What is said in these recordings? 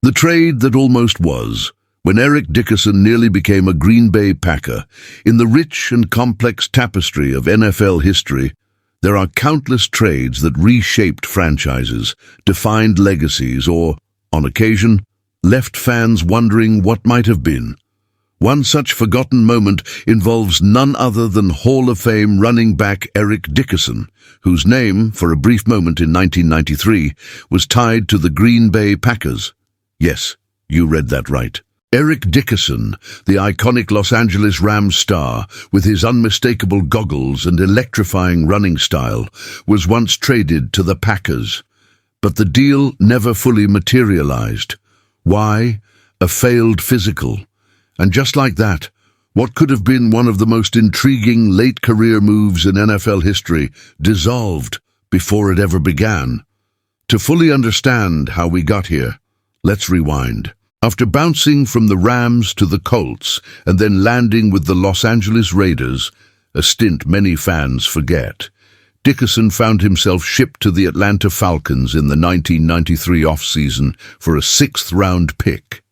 The trade that almost was, when Eric Dickerson nearly became a Green Bay Packer. In the rich and complex tapestry of NFL history, there are countless trades that reshaped franchises, defined legacies, or, on occasion, left fans wondering what might have been. One such forgotten moment involves none other than Hall of Fame running back Eric Dickerson, whose name, for a brief moment in 1993, was tied to the Green Bay Packers. Yes, you read that right. Eric Dickerson, the iconic Los Angeles Rams star, with his unmistakable goggles and electrifying running style, was once traded to the Packers. But the deal never fully materialized. Why? A failed physical. And just like that, what could have been one of the most intriguing late-career moves in NFL history dissolved before it ever began. To fully understand how we got here, let's rewind. After bouncing from the Rams to the Colts and then landing with the Los Angeles Raiders, a stint many fans forget, Dickerson found himself shipped to the Atlanta Falcons in the 1993 offseason for a sixth-round pick.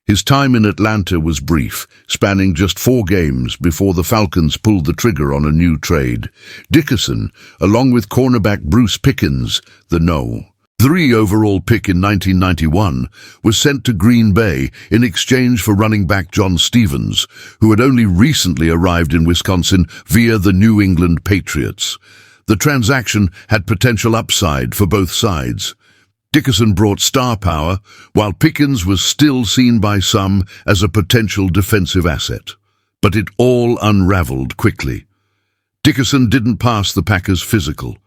His time in Atlanta was brief, spanning just 4 games before the Falcons pulled the trigger on a new trade. Dickerson, along with cornerback Bruce Pickens, the No. 3 overall pick in 1991, was sent to Green Bay in exchange for running back John Stevens, who had only recently arrived in Wisconsin via the New England Patriots. The transaction had potential upside for both sides. Dickerson brought star power, while Pickens was still seen by some as a potential defensive asset. But it all unraveled quickly. Dickerson didn't pass the Packers' physical.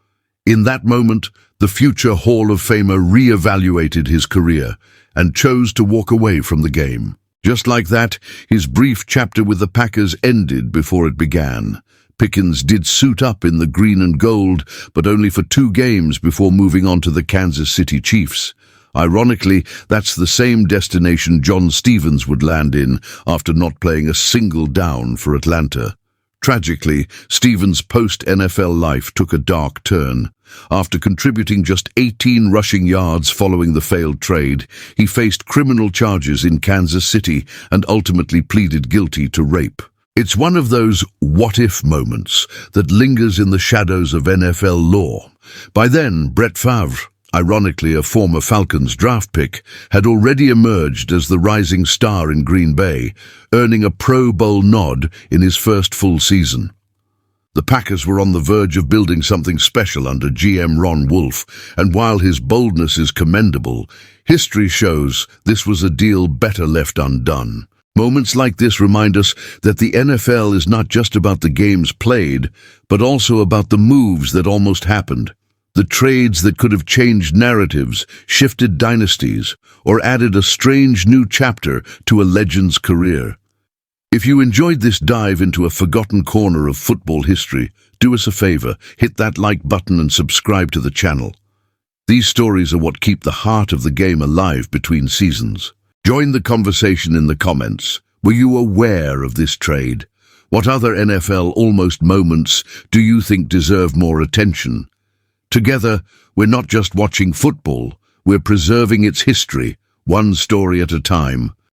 In that moment, the future Hall of Famer re-evaluated his career and chose to walk away from the game. Just like that, his brief chapter with the Packers ended before it began. Pickens did suit up in the green and gold, but only for 2 games before moving on to the Kansas City Chiefs. Ironically, that's the same destination John Stevens would land in after not playing a single down for Atlanta. Tragically, Stevens' post-NFL life took a dark turn. After contributing just 18 rushing yards following the failed trade, he faced criminal charges in Kansas City and ultimately pleaded guilty to rape. It's one of those what-if moments that lingers in the shadows of NFL lore. By then, Brett Favre, ironically a former Falcons draft pick, had already emerged as the rising star in Green Bay, earning a Pro Bowl nod in his first full season. The Packers were on the verge of building something special under GM Ron Wolf, and while his boldness is commendable, history shows this was a deal better left undone. Moments like this remind us that the NFL is not just about the games played, but also about the moves that almost happened. The trades that could have changed narratives, shifted dynasties, or added a strange new chapter to a legend's career. If you enjoyed this dive into a forgotten corner of football history, do us a favor, hit that like button and subscribe to the channel. These stories are what keep the heart of the game alive between seasons. Join the conversation in the comments. Were you aware of this trade? What other NFL almost moments do you think deserve more attention? Together, we're not just watching football, we're preserving its history, one story at a time.